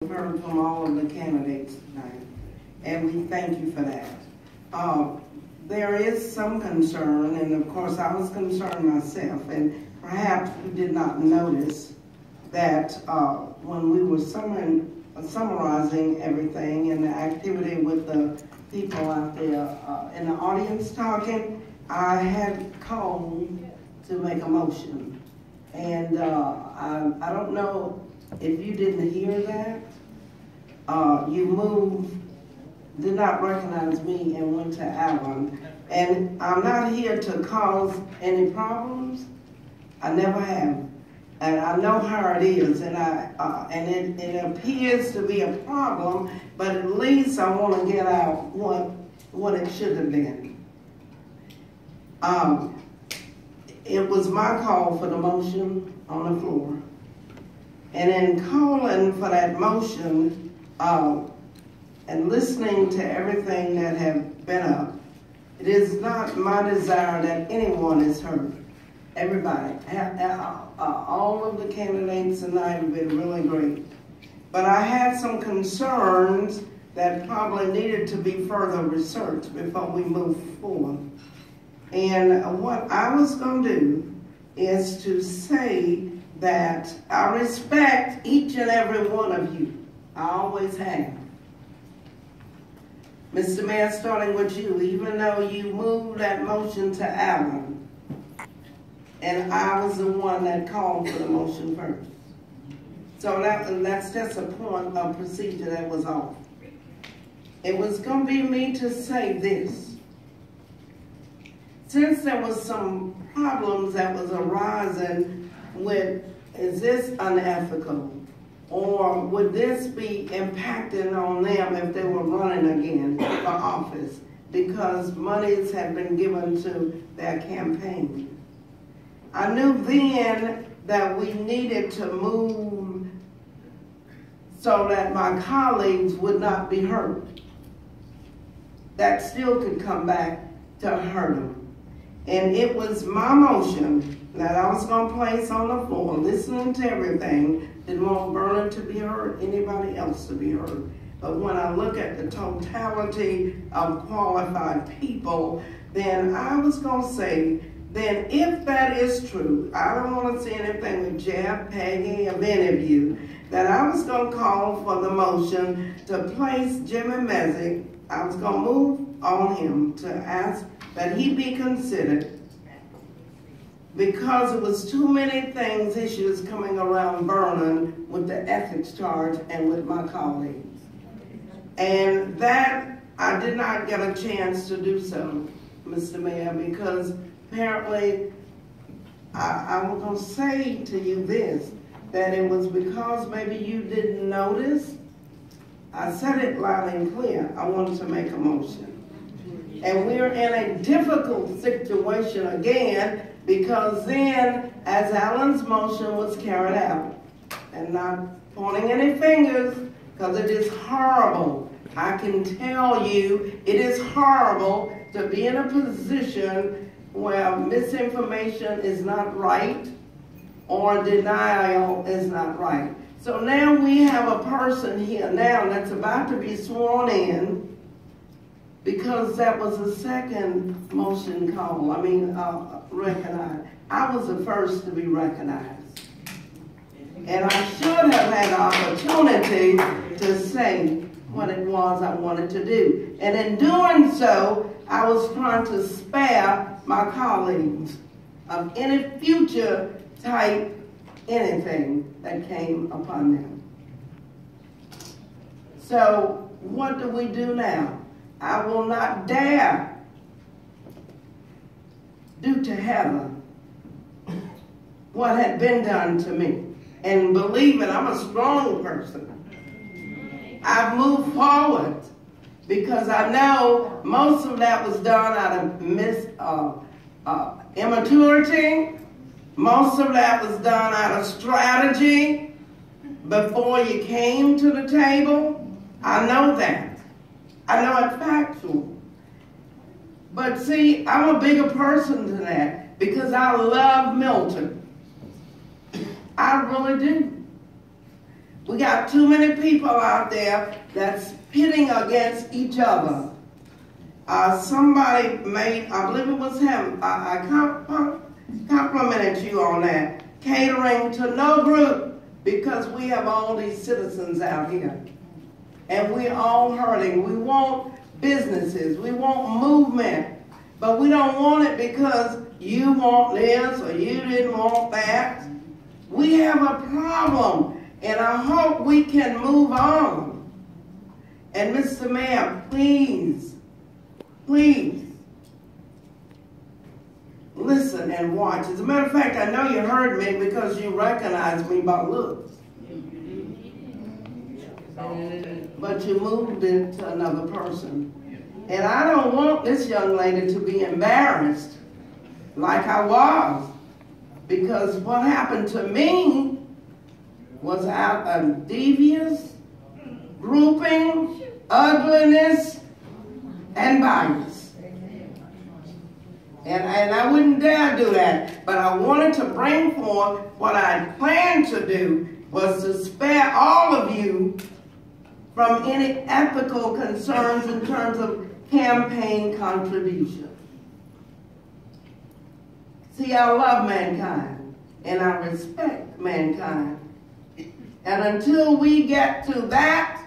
We've heard from all of the candidates tonight, and we thank you for that. There is some concern, and of course I was concerned myself, and perhaps you did not notice that when we were summarizing everything and the activity with the people out there in the audience talking, I had called to make a motion. And I don't know if you didn't hear that. You moved, did not recognize me, and went to Alan. And I'm not here to cause any problems. I never have. And I know how it is, and it appears to be a problem, but at least I want to get out what it should have been. It was my call for the motion on the floor. And in calling for that motion, and listening to everything that have been up, it is not my desire that anyone is hurt. Everybody, all of the candidates tonight have been really great. But I had some concerns that probably needed to be further researched before we move forward. And what I was going to do is to say that I respect each and every one of you. I always have. Mr. Mayor, starting with you, even though you moved that motion to Alan, and I was the one that called for the motion first. So that's just a point of procedure that was off. It was going to be me to say this. Since there was some problems that was arising with, is this unethical? Or would this be impacting on them if they were running again for office? Because monies have been given to their campaign. I knew then that we needed to move so that my colleagues would not be hurt. That still could come back to hurt them. And it was my motion that I was going to place on the floor, listening to everything, didn't want Vernon to be hurt, anybody else to be hurt. But when I look at the totality of qualified people, then I was going to say, then if that is true, I don't want to see anything with Jeff, Peggy, or any of you, that I was going to call for the motion to place Jimmy Messick. I was going to move on him to ask that he be considered, because it was too many things, issues coming around Vernon with the ethics charge and with my colleagues. And that, I did not get a chance to do so, Mr. Mayor, because apparently, I was going to say to you this, that it was because maybe you didn't notice. I said it loud and clear. I wanted to make a motion. And we're in a difficult situation again, because then, as Alan's motion was carried out, and not pointing any fingers, because it is horrible. I can tell you, it is horrible to be in a position where misinformation is not right or denial is not right. So now we have a person here now that's about to be sworn in, because that was the second motion call, recognized. I was the first to be recognized. And I should have had the opportunity to say what it was I wanted to do. And in doing so, I was trying to spare my colleagues of any future type anything that came upon them. So what do we do now? I will not dare do to Heather what had been done to me. And believe me, I'm a strong person. I've moved forward because I know most of that was done out of immaturity. Most of that was done out of strategy before you came to the table. I know that. I know it's factual. But see, I'm a bigger person than that because I love Milton. I really do. We got too many people out there that's pitting against each other. Somebody made, I believe it was him, I complimented you on that, catering to no group, because we have all these citizens out here. And we're all hurting. We want businesses, we want movement, but we don't want it because you want this or you didn't want that. We have a problem, and I hope we can move on. And Mr. Mayor, please, please, listen and watch. As a matter of fact, I know you heard me because you recognized me by looks. But you moved it to another person. And I don't want this young lady to be embarrassed like I was. Because what happened to me was out of devious, grouping, ugliness, and violence. And I wouldn't dare do that. But I wanted to bring forth what I planned to do was to spare all of you from any ethical concerns in terms of campaign contribution. See, I love mankind, and I respect mankind. And until we get to that,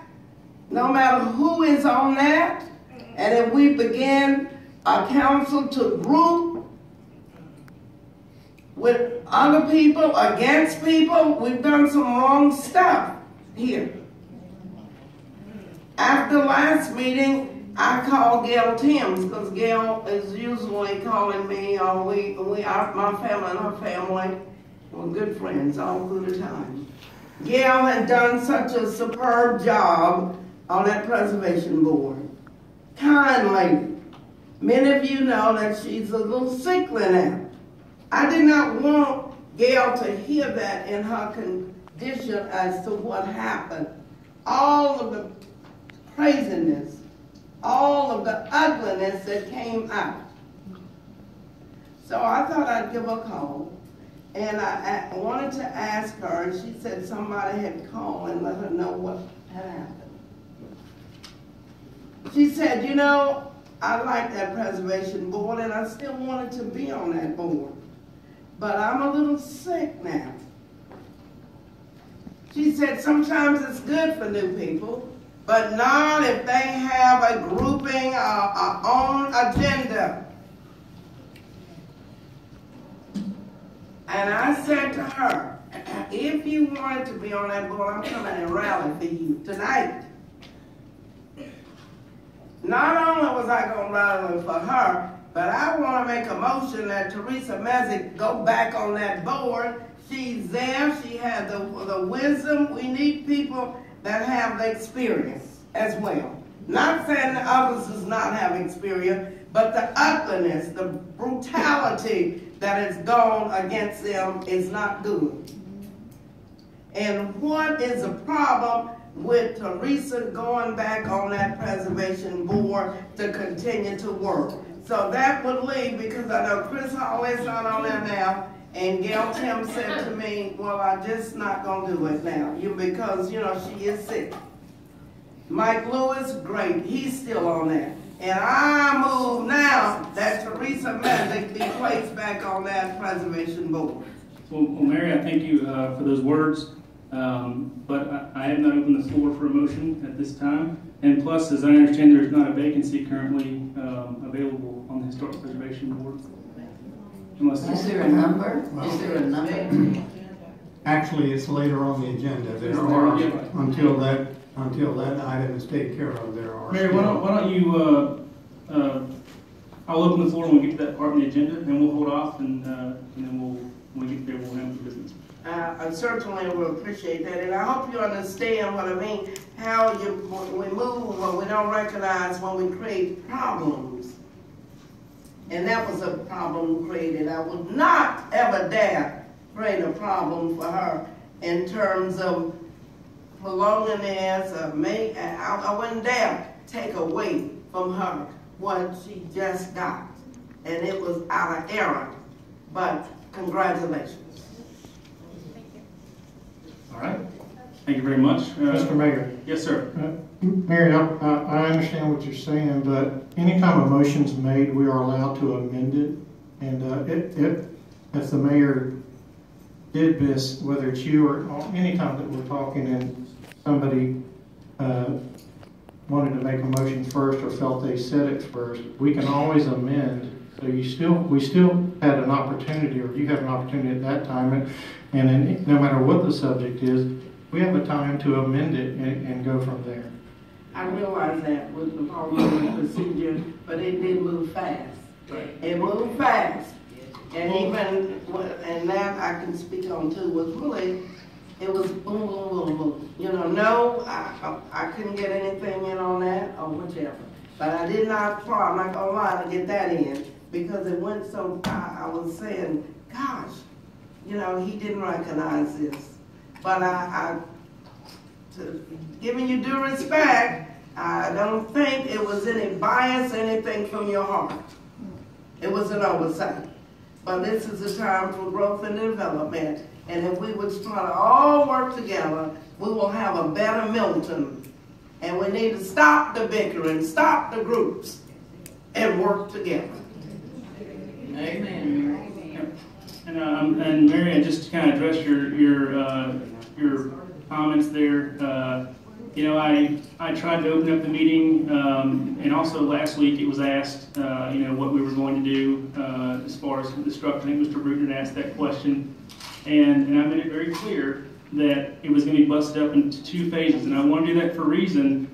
no matter who is on that, and if we begin a council to group with other people, against people, we've done some wrong stuff here. After last meeting, I called Gail Timms, because Gail is usually calling me, or my family and her family were good friends all through the time. Gail had done such a superb job on that preservation board. Kind lady. Many of you know that she's a little sickly now. I did not want Gail to hear that in her condition as to what happened. All of the craziness, all of the ugliness that came out. So I thought I'd give her a call, and I wanted to ask her, and she said somebody had called and let her know what had happened. She said, you know, I like that preservation board, and I still wanted to be on that board, but I'm a little sick now. She said sometimes it's good for new people, but not if they have a grouping, our own agenda. And I said to her, if you wanted to be on that board, I'm coming and rally for you tonight. Not only was I going to rally for her, but I want to make a motion that Teresa Mezek go back on that board. She's there. She has the wisdom. We need people that have the experience as well. Not saying that others does not have experience, but the ugliness, the brutality that is gone against them is not good. And what is the problem with Teresa going back on that preservation board to continue to work? So that would leave, because I know Chris Hawley's not on there now, and Gail Tim said to me, well, I'm just not going to do it now, because, you know, she is sick. Mike Lewis, great, he's still on there. And I move now that Teresa Mezek be placed back on that preservation board. Well, Mary, I thank you for those words, but I have not opened the floor for a motion at this time. And plus, as I understand, there's not a vacancy currently available on the Historic Preservation Board. Is there a number? Is there a number? Actually, it's later on the agenda. There are, until that item is taken care of, there are. Mary, why don't you, I'll open the floor when we get to that part of the agenda, and we'll hold off, and then when we get there, we'll handle the business. I certainly will appreciate that, and I hope you understand what I mean, how we move when we don't recognize when we create problems. And that was a problem created. I would not ever dare create a problem for her in terms of prolonging this, I wouldn't dare take away from her what she just got. And it was out of error, but congratulations. All right. Thank you very much. Mr. Mayor. Yes, sir. Mary, I understand what you're saying, but anytime a motion's made, we are allowed to amend it. And if the mayor did this, whether it's you or any time that we're talking and somebody wanted to make a motion first or felt they said it first, we can always amend. So we still had an opportunity, or you have an opportunity at that time, and no matter what the subject is, we have a time to amend it and go from there. I realize that with the parliamentary procedure, but it did move fast. It moved fast. And even, and that I can speak on too, was really, it was boom, boom, boom, boom. You know, no, I couldn't get anything in on that or whichever. But I did not try, I'm not gonna lie, to get that in because it went so, I was saying, gosh, you know, he didn't recognize this. But giving you due respect, I don't think it was any bias, anything from your heart. It was an oversight. But this is a time for growth and development. And if we would try to all work together, we will have a better Milton. And we need to stop the bickering, stop the groups, and work together. Amen. And Mary, just to kind of address your comments there, you know, I tried to open up the meeting, and also last week it was asked, you know, what we were going to do as far as the structure. I think Mr. Bruton asked that question, and I made it very clear that it was going to be busted up into 2 phases, and I want to do that for a reason.